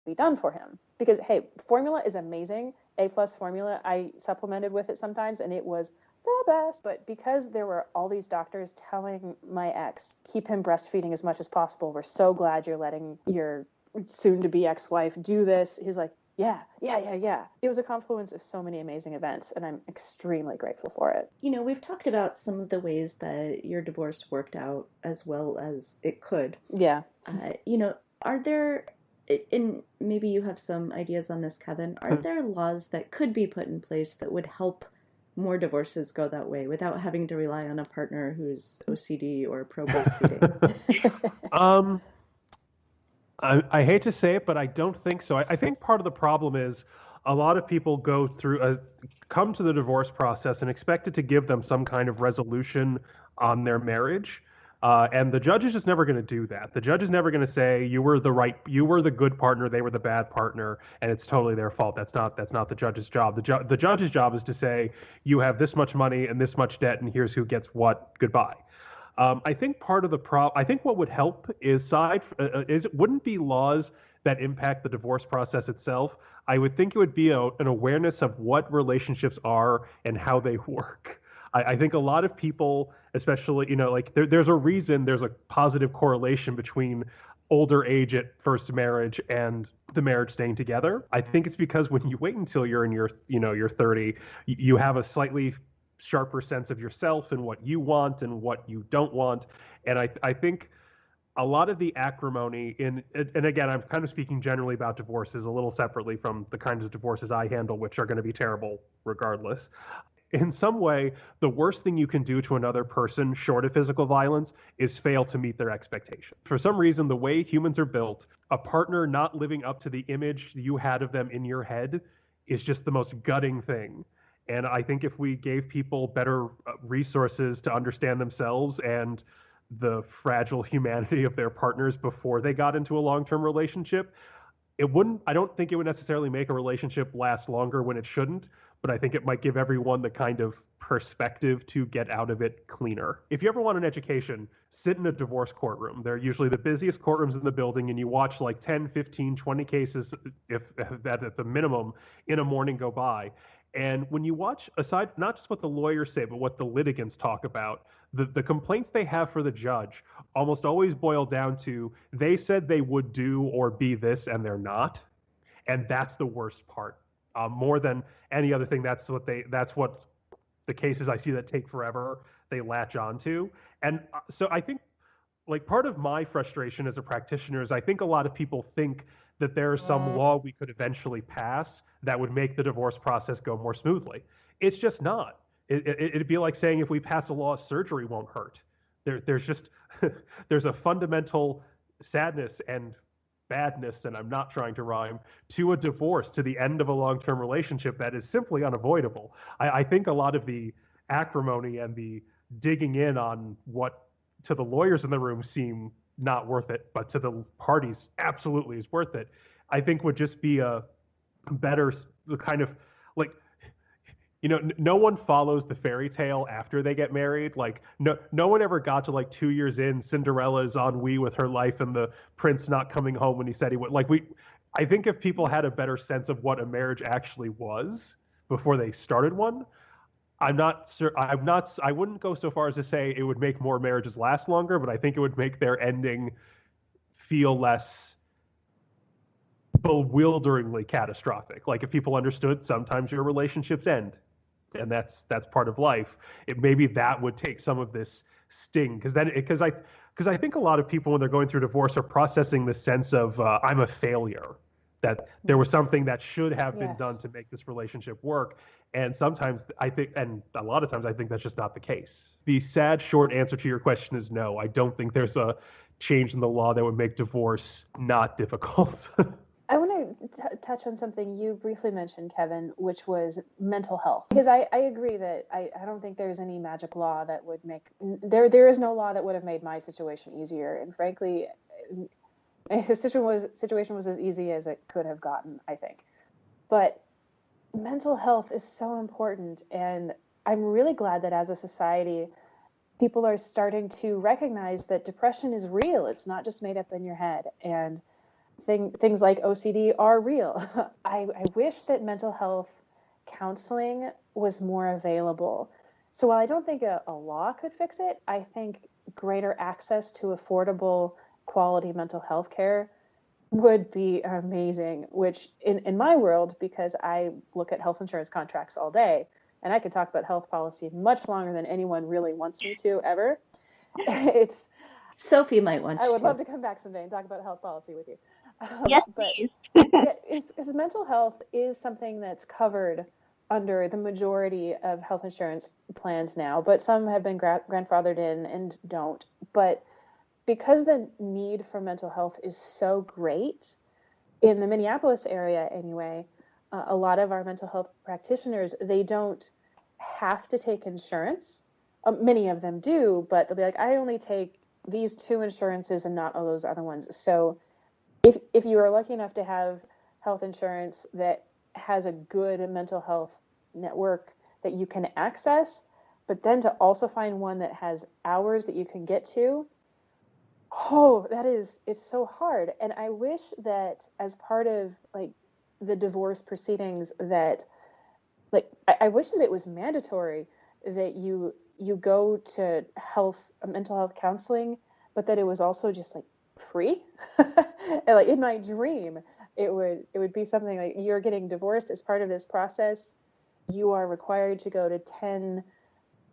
be done for him. Because, hey, formula is amazing. A+ formula, I supplemented with it sometimes, and it was the best. But because there were all these doctors telling my ex, keep him breastfeeding as much as possible. We're so glad you're letting your soon-to-be ex-wife do this. He's like, yeah. It was a confluence of so many amazing events, and I'm extremely grateful for it. You know, we've talked about some of the ways that your divorce worked out as well as it could. Yeah. You know, are there, and maybe you have some ideas on this, Kevin, are there laws that could be put in place that would help more divorces go that way without having to rely on a partner who's OCD or pro breastfeeding? I hate to say it, but I don't think so. I think part of the problem is a lot of people come to the divorce process and expect it to give them some kind of resolution on their marriage. And the judge is just never going to do that. The judge is never going to say you were the good partner, they were the bad partner, and it's totally their fault. That's not the judge's job. The judge's job is to say you have this much money and this much debt, and here's who gets what. Goodbye. I think part of the I think what would help is it wouldn't be laws that impact the divorce process itself. I would think it would be an awareness of what relationships are and how they work. I think a lot of people, especially, like there's a reason there's a positive correlation between older age at first marriage and the marriage staying together. I think it's because when you wait until you're in your 30, you have a slightly sharper sense of yourself and what you want and what you don't want. And I think a lot of the acrimony and again, I'm kind of speaking generally about divorces a little separately from the kinds of divorces I handle, which are going to be terrible regardless. In some way, the worst thing you can do to another person, short of physical violence, is fail to meet their expectation. For some reason, the way humans are built, a partner not living up to the image you had of them in your head is just the most gutting thing. And I think if we gave people better resources to understand themselves and the fragile humanity of their partners before they got into a long-term relationship, I don't think it would necessarily make a relationship last longer when it shouldn't, but I think it might give everyone the kind of perspective to get out of it cleaner. If you ever want an education, sit in a divorce courtroom. They're usually the busiest courtrooms in the building, and you watch like 10, 15, 20 cases, if that at the minimum, in a morning go by. And when you watch, aside not just what the lawyers say, but what the litigants talk about, the complaints they have for the judge almost always boil down to they said they would do or be this and they're not. And that's the worst part. More than any other thing, that's what the cases I see that take forever, they latch onto. And so I think like part of my frustration as a practitioner is I think a lot of people think that there's some law we could eventually pass that would make the divorce process go more smoothly. It's just not. It'd be like saying if we pass a law, surgery won't hurt. There's just there's a fundamental sadness and badness, and I'm not trying to rhyme, to a divorce, to the end of a long-term relationship that is simply unavoidable. I think a lot of the acrimony and the digging in on what to the lawyers in the room seem not worth it, but to the parties absolutely is worth it, I think would just be a better kind of like, no one follows the fairy tale after they get married. Like no one ever got to like 2 years in, Cinderella's ennui with her life and the prince not coming home when he said he would. I think if people had a better sense of what a marriage actually was before they started one, I wouldn't go so far as to say it would make more marriages last longer, but I think it would make their ending feel less bewilderingly catastrophic. Like if people understood sometimes your relationships end, and that's part of life. Maybe that would take some of this sting, because I think a lot of people when they're going through divorce are processing the sense of I'm a failure, that there was something that should have been done to make this relationship work. And sometimes I think, and a lot of times I think that's just not the case. The sad short answer to your question is no. I don't think there's a change in the law that would make divorce not difficult. I want to touch on something you briefly mentioned, Kevin, which was mental health. Because I agree that I don't think there's any magic law that would make, there is no law that would have made my situation easier. And frankly, his situation was as easy as it could have gotten, I think. But mental health is so important. And I'm really glad that as a society, people are starting to recognize that depression is real. It's not just made up in your head. And things like OCD are real. I wish that mental health counseling was more available. So while I don't think a law could fix it, I think greater access to affordable, quality mental health care would be amazing, which in my world, because I look at health insurance contracts all day, and I could talk about health policy much longer than anyone really wants me to ever. It's Sophie might want I you would to. love to come back someday and talk about health policy with you. Yes, But please. yeah, is mental health is something that's covered under the majority of health insurance plans now, but some have been grandfathered in and don't. But because the need for mental health is so great in the Minneapolis area anyway, a lot of our mental health practitioners, they don't have to take insurance. Many of them do, but they'll be like, I only take these two insurances and not all those other ones. So if you are lucky enough to have health insurance that has a good mental health network that you can access, but then to also find one that has hours that you can get to, oh, it's so hard. And I wish that as part of like the divorce proceedings that like I wish that it was mandatory that you go to mental health counseling, but that it was also just like free. And like in my dream, it would be something like you're getting divorced as part of this process. You are required to go to 10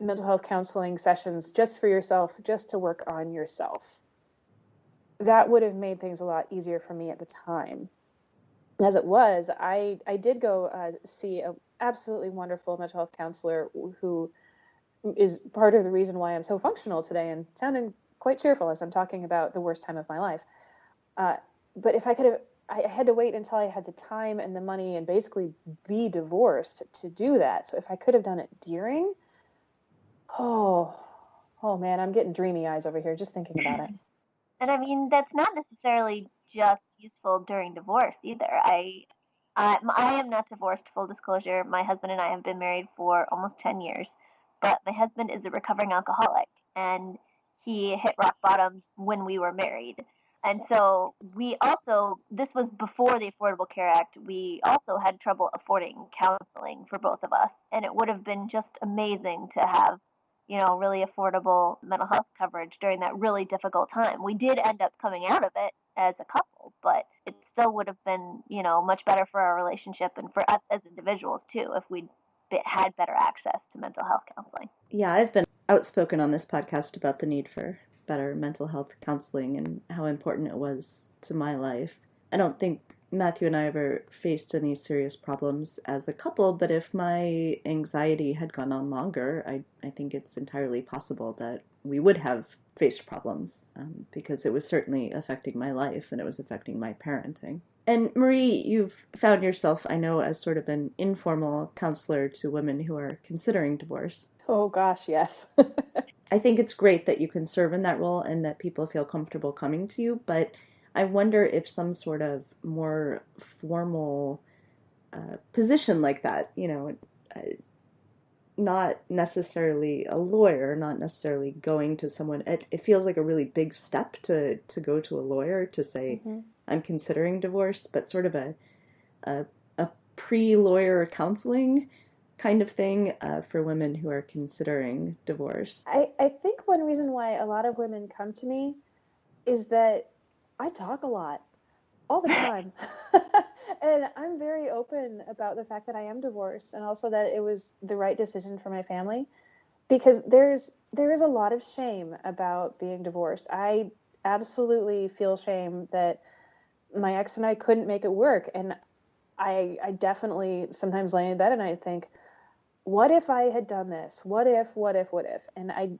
mental health counseling sessions just for yourself, just to work on yourself. That would have made things a lot easier for me at the time. As it was, I did go see a absolutely wonderful mental health counselor who is part of the reason why I'm so functional today and sounding quite cheerful as I'm talking about the worst time of my life. But if I could have, I had to wait until I had the time and the money and basically be divorced to do that. So if I could have done it during, oh, oh man, I'm getting dreamy eyes over here just thinking about it. And I mean, that's not necessarily just useful during divorce either. I am not divorced, full disclosure. My husband and I have been married for almost 10 years, but my husband is a recovering alcoholic, and he hit rock bottom when we were married. And so this was before the Affordable Care Act, we also had trouble affording counseling for both of us. And it would have been just amazing to have, really affordable mental health coverage during that really difficult time. We did end up coming out of it as a couple, but it still would have been, much better for our relationship and for us as individuals too if we'd had better access to mental health counseling. Yeah, I've been outspoken on this podcast about the need for better mental health counseling and how important it was to my life. I don't think Matthew and I ever faced any serious problems as a couple, but if my anxiety had gone on longer, I think it's entirely possible that we would have faced problems because it was certainly affecting my life and it was affecting my parenting. And Marie, you've found yourself, I know, as sort of an informal counselor to women who are considering divorce. Oh gosh, yes. I think it's great that you can serve in that role and that people feel comfortable coming to you, but I wonder if some sort of more formal position like that, not necessarily a lawyer, not necessarily going to someone, it feels like a really big step to go to a lawyer to say, I'm considering divorce, but sort of a pre-lawyer counseling kind of thing for women who are considering divorce. I think one reason why a lot of women come to me is that I talk a lot all the time. And I'm very open about the fact that I am divorced and also that it was the right decision for my family, because there is a lot of shame about being divorced. I absolutely feel shame that my ex and I couldn't make it work. And I definitely sometimes lay in bed and I think, what if I had done this? What if? And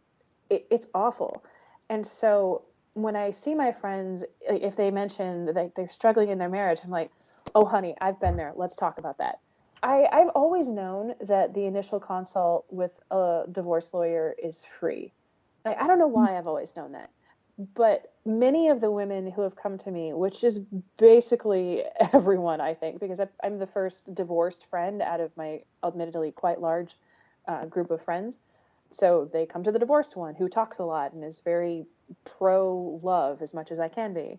it's awful. And so when I see my friends, if they mention that they're struggling in their marriage, I'm like, oh, honey, I've been there. Let's talk about that. I've always known that the initial consult with a divorce lawyer is free. I don't know why I've always known that. But many of the women who have come to me, which is basically everyone, I think, because I'm the first divorced friend out of my admittedly quite large group of friends. So they come to the divorced one who talks a lot and is very pro-love as much as I can be.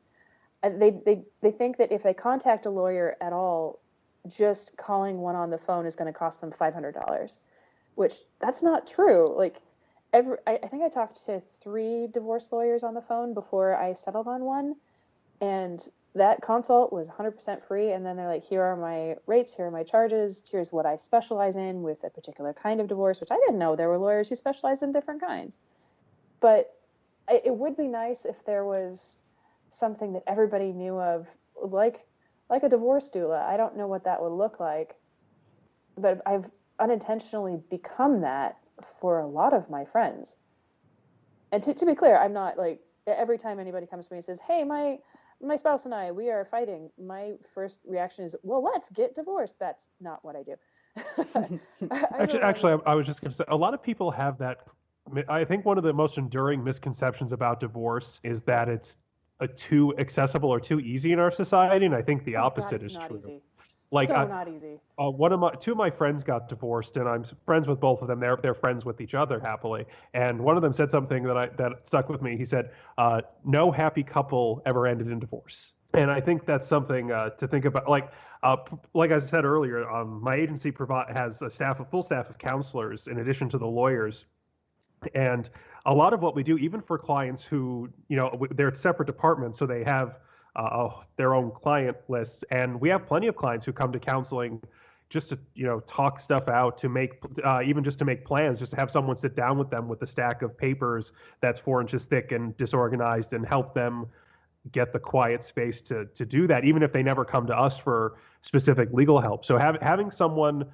they think that if they contact a lawyer at all, just calling one on the phone is going to cost them $500, which that's not true. Like I think I talked to 3 divorce lawyers on the phone before I settled on one, and that consult was 100% free. And then they're like, here are my rates, here are my charges, here's what I specialize in with a particular kind of divorce, which I didn't know there were lawyers who specialize in different kinds. But it would be nice if there was something that everybody knew of, like a divorce doula. I don't know what that would look like, but I've unintentionally become that for a lot of my friends. And to be clear, I'm not like, every time anybody comes to me and says, hey, my spouse and we are fighting, my first reaction is, well, let's get divorced. That's not what I do. Actually, I was just going to say, a lot of people have that. I think one of the most enduring misconceptions about divorce is that it's too accessible or too easy in our society, and I think the opposite is true. Easy. Like, not easy. Two of my friends got divorced, and I'm friends with both of them. They're friends with each other happily. And one of them said something that stuck with me. He said, "No happy couple ever ended in divorce." And I think that's something to think about. Like I said earlier, my agency has a full staff of counselors in addition to the lawyers. And a lot of what we do, even for clients who, they're separate departments, so they have their own client lists, and we have plenty of clients who come to counseling just to talk stuff out, to make even just to make plans, just to have someone sit down with them with a stack of papers that's 4 inches thick and disorganized, and help them get the quiet space to do that, even if they never come to us for specific legal help. So having someone,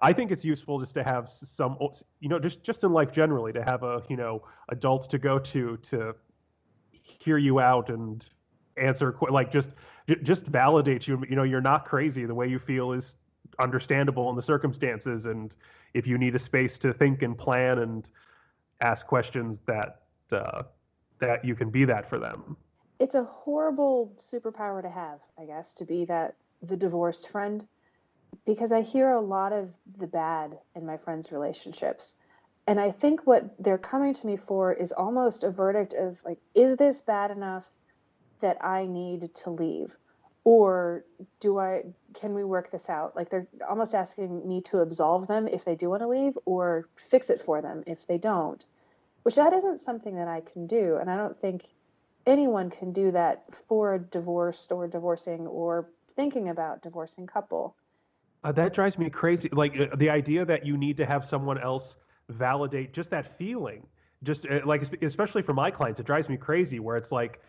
I think it's useful just to have some, just in life generally, to have a adult to go to hear you out and answer, like just validate you. You're not crazy. The way you feel is understandable in the circumstances, and if you need a space to think and plan and ask questions, that you can be that for them. It's a horrible superpower to have, I guess, to be the divorced friend, because I hear a lot of the bad in my friends' relationships. And I think what they're coming to me for is almost a verdict of like, is this bad enough that I need to leave? Or can we work this out? Like, they're almost asking me to absolve them if they do want to leave, or fix it for them if they don't, which that isn't something that I can do. And I don't think anyone can do that for a divorced or divorcing or thinking about divorcing couple. That drives me crazy. Like the idea that you need to have someone else validate just that feeling, just like, especially for my clients, it drives me crazy where it's like,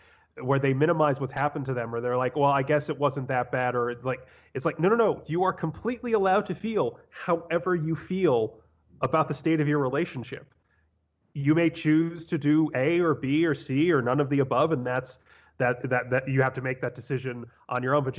where they minimize what's happened to them, or they're like, well, I guess it wasn't that bad, or like, it's like, no, you are completely allowed to feel however you feel about the state of your relationship. You may choose to do A or B or C or none of the above, and that you have to make that decision on your own. But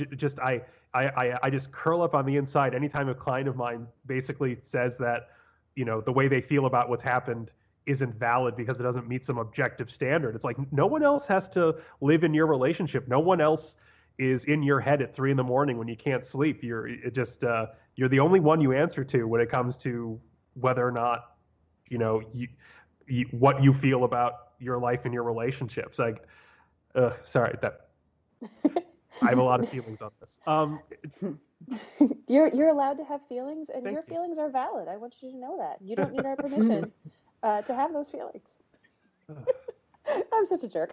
I just curl up on the inside anytime a client of mine basically says that, the way they feel about what's happened isn't valid because it doesn't meet some objective standard. It's like, no one else has to live in your relationship. No one else is in your head at 3 a.m. when you can't sleep. You're the only one you answer to when it comes to whether or not, what you feel about your life and your relationships. Like, sorry, that I have a lot of feelings on this. You're allowed to have feelings, and Thank your you. feelings are valid. I want you to know that. You don't need our permission to have those feelings. I'm such a jerk.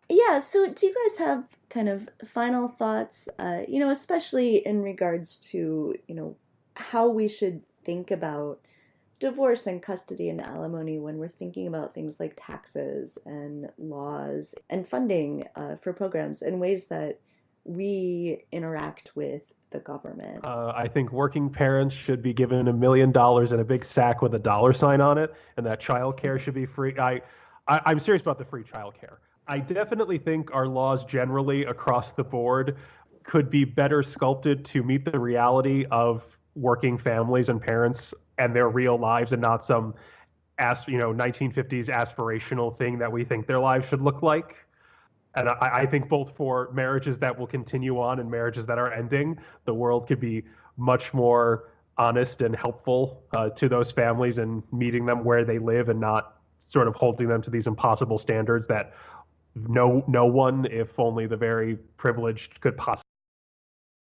Yeah, so do you guys have kind of final thoughts, especially in regards to, how we should think about divorce and custody and alimony when we're thinking about things like taxes and laws and funding for programs and ways that we interact with the government? I think working parents should be given $1 million in a big sack with a dollar sign on it, and that childcare should be free. I'm serious about the free childcare. I definitely think our laws generally across the board could be better sculpted to meet the reality of working families and parents and their real lives, and not some 1950s aspirational thing that we think their lives should look like. And I think both for marriages that will continue on and marriages that are ending, the world could be much more honest and helpful to those families and meeting them where they live, and not sort of holding them to these impossible standards that no one, if only the very privileged, could possibly